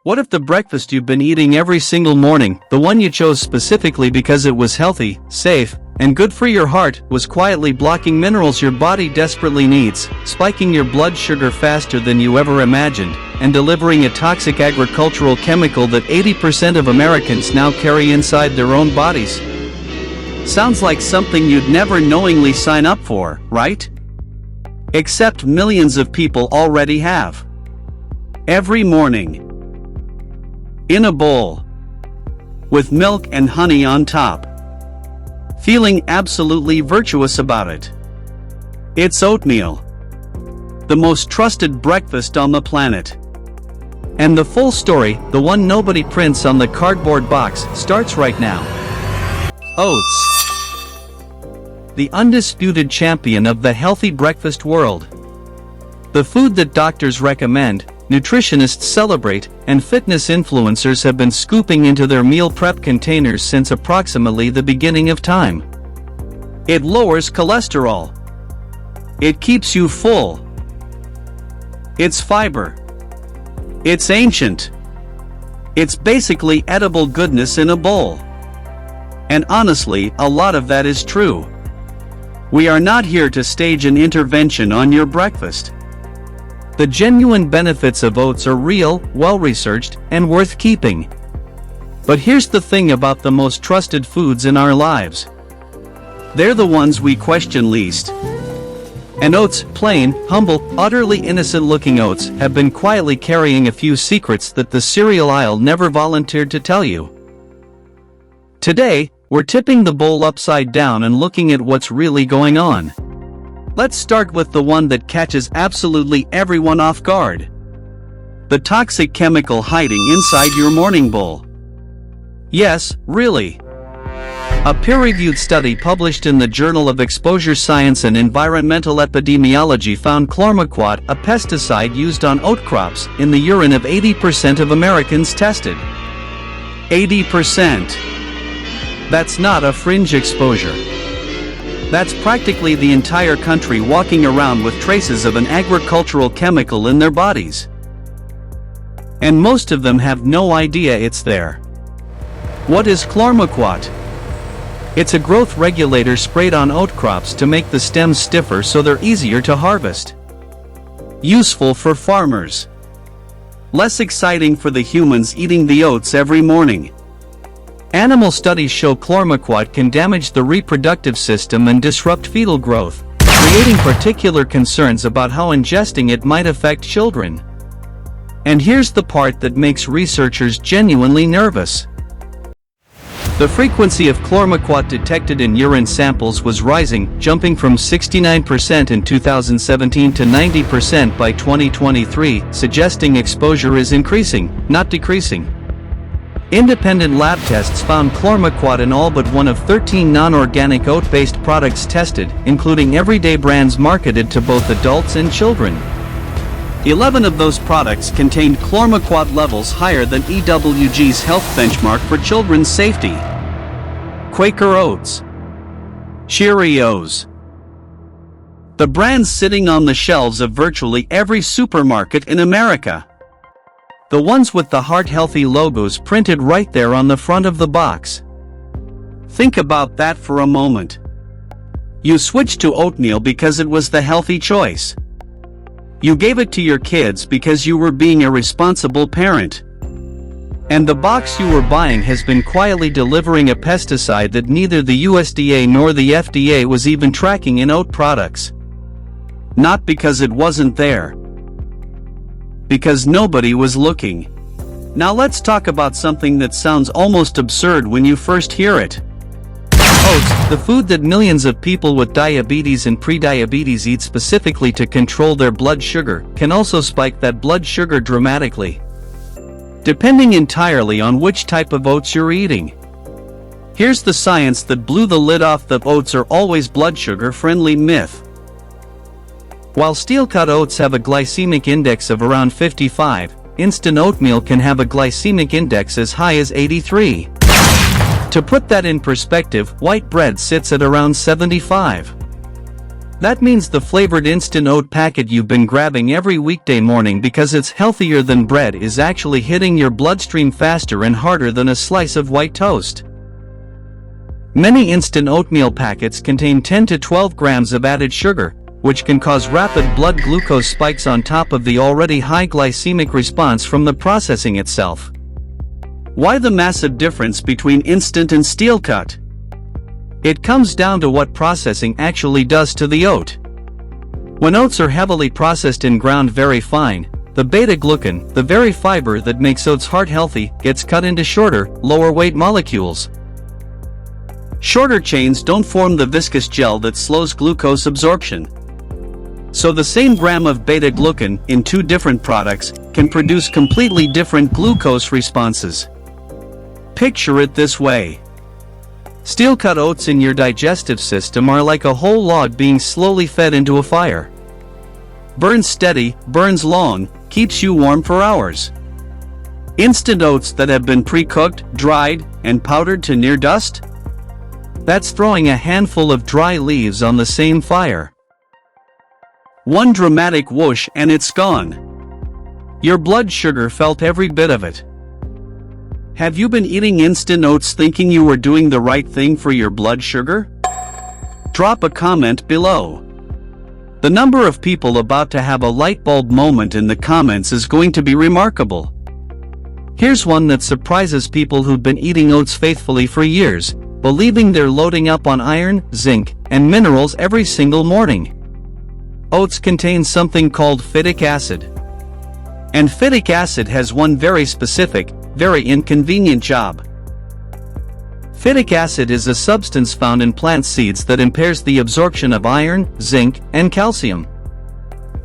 What if the breakfast you've been eating every single morning, the one you chose specifically because it was healthy, safe, and good for your heart, was quietly blocking minerals your body desperately needs, spiking your blood sugar faster than you ever imagined, and delivering a toxic agricultural chemical that 80% of Americans now carry inside their own bodies? Sounds like something you'd never knowingly sign up for, right? Except millions of people already have. Every morning. In a bowl. With milk and honey on top. Feeling absolutely virtuous about it. It's oatmeal. The most trusted breakfast on the planet. And the full story, the one nobody prints on the cardboard box, starts right now. Oats. The undisputed champion of the healthy breakfast world. The food that doctors recommend, nutritionists celebrate, and fitness influencers have been scooping into their meal prep containers since approximately the beginning of time. It lowers cholesterol. It keeps you full. It's fiber. It's ancient. It's basically edible goodness in a bowl. And honestly, a lot of that is true. We are not here to stage an intervention on your breakfast. The genuine benefits of oats are real, well-researched, and worth keeping. But here's the thing about the most trusted foods in our lives. They're the ones we question least. And oats, plain, humble, utterly innocent-looking oats, have been quietly carrying a few secrets that the cereal aisle never volunteered to tell you. Today, we're tipping the bowl upside down and looking at what's really going on. Let's start with the one that catches absolutely everyone off guard. The toxic chemical hiding inside your morning bowl. Yes, really. A peer-reviewed study published in the Journal of Exposure Science and Environmental Epidemiology found chlormequat, a pesticide used on oat crops, in the urine of 80% of Americans tested. 80%. That's not a fringe exposure. That's practically the entire country walking around with traces of an agricultural chemical in their bodies. And most of them have no idea it's there. What is chlormequat? It's a growth regulator sprayed on oat crops to make the stems stiffer so they're easier to harvest. Useful for farmers. Less exciting for the humans eating the oats every morning. Animal studies show chlormequat can damage the reproductive system and disrupt fetal growth, creating particular concerns about how ingesting it might affect children. And here's the part that makes researchers genuinely nervous. The frequency of chlormequat detected in urine samples was rising, jumping from 69% in 2017 to 90% by 2023, suggesting exposure is increasing, not decreasing. Independent lab tests found chlormequat in all but one of 13 non-organic oat-based products tested, including everyday brands marketed to both adults and children. 11 of those products contained chlormequat levels higher than EWG's health benchmark for children's safety. Quaker Oats. Cheerios. The brands sitting on the shelves of virtually every supermarket in America. The ones with the heart-healthy logos printed right there on the front of the box. Think about that for a moment. You switched to oatmeal because it was the healthy choice. You gave it to your kids because you were being a responsible parent. And the box you were buying has been quietly delivering a pesticide that neither the USDA nor the FDA was even tracking in oat products. Not because it wasn't there. Because nobody was looking. Now let's talk about something that sounds almost absurd when you first hear it. Oats, the food that millions of people with diabetes and prediabetes eat specifically to control their blood sugar, can also spike that blood sugar dramatically. Depending entirely on which type of oats you're eating. Here's the science that blew the lid off the oats are always blood sugar friendly myth. While steel-cut oats have a glycemic index of around 55, instant oatmeal can have a glycemic index as high as 83. To put that in perspective, white bread sits at around 75. That means the flavored instant oat packet you've been grabbing every weekday morning because it's healthier than bread is actually hitting your bloodstream faster and harder than a slice of white toast. Many instant oatmeal packets contain 10 to 12 grams of added sugar, which can cause rapid blood glucose spikes on top of the already high glycemic response from the processing itself. Why the massive difference between instant and steel cut? It comes down to what processing actually does to the oat. When oats are heavily processed and ground very fine, the beta-glucan, the very fiber that makes oats heart healthy, gets cut into shorter, lower-weight molecules. Shorter chains don't form the viscous gel that slows glucose absorption. So the same gram of beta-glucan in two different products can produce completely different glucose responses. Picture it this way. Steel-cut oats in your digestive system are like a whole log being slowly fed into a fire. Burns steady, burns long, keeps you warm for hours. Instant oats that have been pre-cooked, dried, and powdered to near dust? That's throwing a handful of dry leaves on the same fire. One dramatic whoosh and it's gone. Your blood sugar felt every bit of it. Have you been eating instant oats thinking you were doing the right thing for your blood sugar? Drop a comment below. The number of people about to have a light bulb moment in the comments is going to be remarkable. Here's one that surprises people who've been eating oats faithfully for years, believing they're loading up on iron, zinc, and minerals every single morning. Oats contain something called phytic acid. And phytic acid has one very specific, very inconvenient job. Phytic acid is a substance found in plant seeds that impairs the absorption of iron, zinc, and calcium.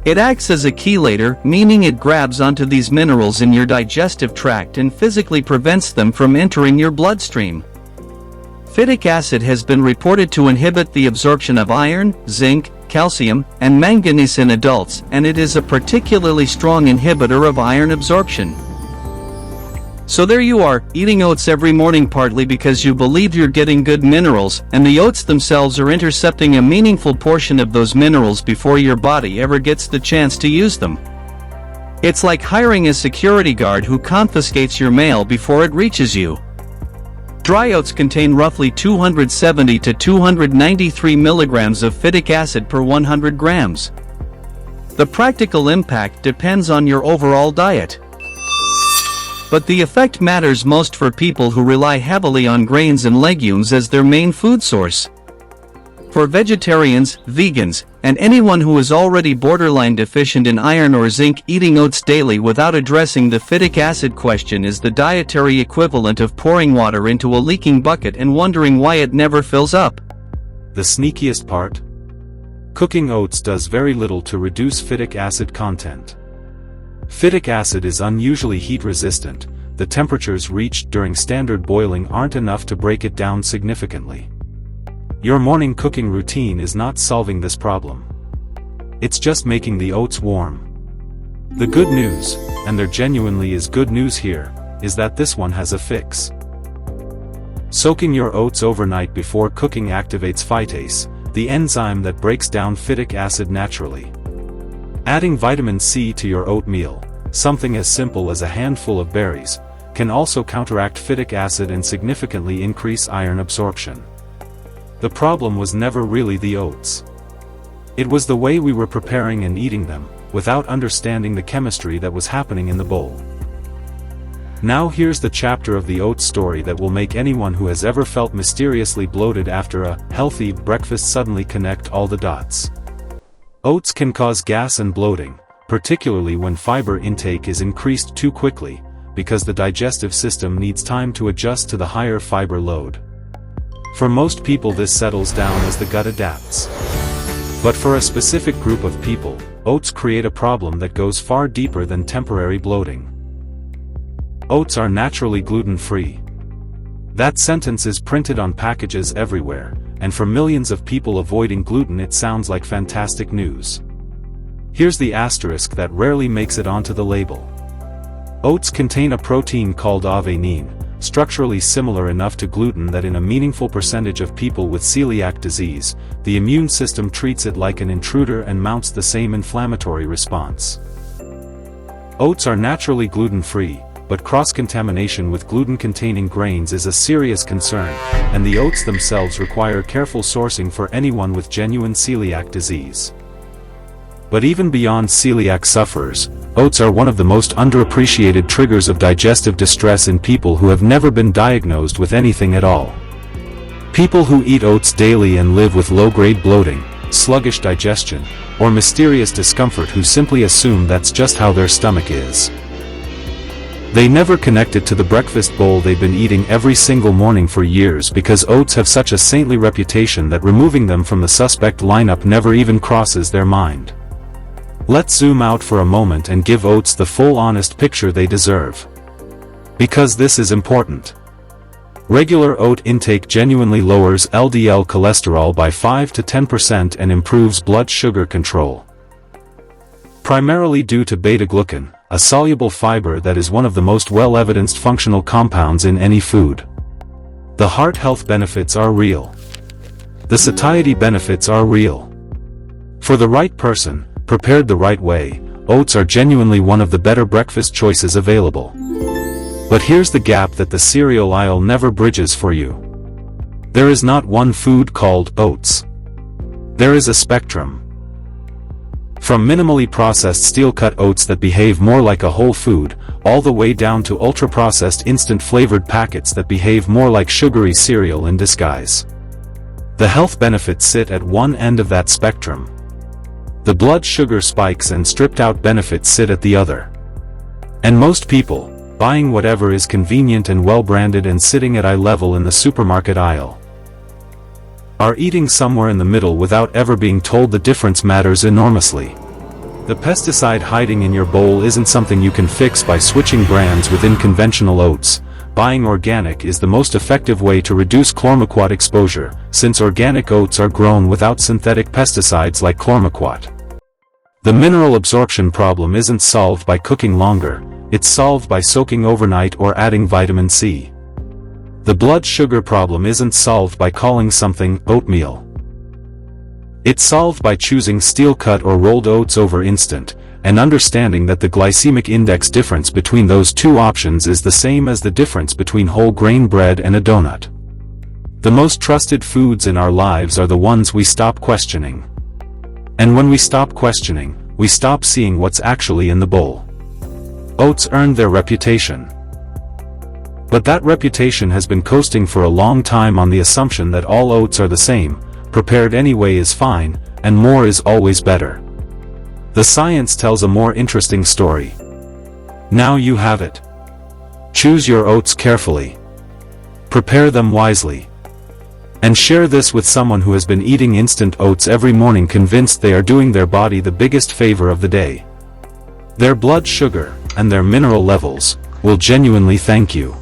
It acts as a chelator, meaning it grabs onto these minerals in your digestive tract and physically prevents them from entering your bloodstream. Phytic acid has been reported to inhibit the absorption of iron, zinc, calcium, and manganese in adults, and it is a particularly strong inhibitor of iron absorption. So there you are, eating oats every morning partly because you believe you're getting good minerals, and the oats themselves are intercepting a meaningful portion of those minerals before your body ever gets the chance to use them. It's like hiring a security guard who confiscates your mail before it reaches you. Dry oats contain roughly 270 to 293 milligrams of phytic acid per 100 grams. The practical impact depends on your overall diet. But the effect matters most for people who rely heavily on grains and legumes as their main food source. For vegetarians, vegans, and anyone who is already borderline deficient in iron or zinc, eating oats daily without addressing the phytic acid question is the dietary equivalent of pouring water into a leaking bucket and wondering why it never fills up. The sneakiest part? Cooking oats does very little to reduce phytic acid content. Phytic acid is unusually heat-resistant. The temperatures reached during standard boiling aren't enough to break it down significantly. Your morning cooking routine is not solving this problem. It's just making the oats warm. The good news, and there genuinely is good news here, is that this one has a fix. Soaking your oats overnight before cooking activates phytase, the enzyme that breaks down phytic acid naturally. Adding vitamin C to your oatmeal, something as simple as a handful of berries, can also counteract phytic acid and significantly increase iron absorption. The problem was never really the oats. It was the way we were preparing and eating them, without understanding the chemistry that was happening in the bowl. Now here's the chapter of the oats story that will make anyone who has ever felt mysteriously bloated after a healthy breakfast suddenly connect all the dots. Oats can cause gas and bloating, particularly when fiber intake is increased too quickly, because the digestive system needs time to adjust to the higher fiber load. For most people this settles down as the gut adapts. But for a specific group of people, oats create a problem that goes far deeper than temporary bloating. Oats are naturally gluten-free. That sentence is printed on packages everywhere, and for millions of people avoiding gluten it sounds like fantastic news. Here's the asterisk that rarely makes it onto the label. Oats contain a protein called avenin, structurally similar enough to gluten that in a meaningful percentage of people with celiac disease, the immune system treats it like an intruder and mounts the same inflammatory response. Oats are naturally gluten-free, but cross-contamination with gluten-containing grains is a serious concern, and the oats themselves require careful sourcing for anyone with genuine celiac disease. But even beyond celiac sufferers, oats are one of the most underappreciated triggers of digestive distress in people who have never been diagnosed with anything at all. People who eat oats daily and live with low-grade bloating, sluggish digestion, or mysterious discomfort who simply assume that's just how their stomach is. They never connect it to the breakfast bowl they've been eating every single morning for years because oats have such a saintly reputation that removing them from the suspect lineup never even crosses their mind. Let's zoom out for a moment and give oats the full honest picture they deserve. Because this is important. Regular oat intake genuinely lowers LDL cholesterol by 5 to 10% and improves blood sugar control. Primarily due to beta-glucan, a soluble fiber that is one of the most well-evidenced functional compounds in any food. The heart health benefits are real. The satiety benefits are real. For the right person, prepared the right way, oats are genuinely one of the better breakfast choices available. But here's the gap that the cereal aisle never bridges for you. There is not one food called oats. There is a spectrum. From minimally processed steel-cut oats that behave more like a whole food, all the way down to ultra-processed instant-flavored packets that behave more like sugary cereal in disguise. The health benefits sit at one end of that spectrum. The blood sugar spikes and stripped-out benefits sit at the other. And most people, buying whatever is convenient and well-branded and sitting at eye level in the supermarket aisle, are eating somewhere in the middle without ever being told the difference matters enormously. The pesticide hiding in your bowl isn't something you can fix by switching brands within conventional oats. Buying organic is the most effective way to reduce chlormequat exposure, since organic oats are grown without synthetic pesticides like chlormequat. The mineral absorption problem isn't solved by cooking longer, it's solved by soaking overnight or adding vitamin C. The blood sugar problem isn't solved by calling something oatmeal. It's solved by choosing steel-cut or rolled oats over instant, and understanding that the glycemic index difference between those two options is the same as the difference between whole grain bread and a donut. The most trusted foods in our lives are the ones we stop questioning. And when we stop questioning, we stop seeing what's actually in the bowl. Oats earned their reputation. But that reputation has been coasting for a long time on the assumption that all oats are the same, prepared anyway is fine, and more is always better. The science tells a more interesting story. Now you have it. Choose your oats carefully. Prepare them wisely. And share this with someone who has been eating instant oats every morning convinced they are doing their body the biggest favor of the day. Their blood sugar, and their mineral levels, will genuinely thank you.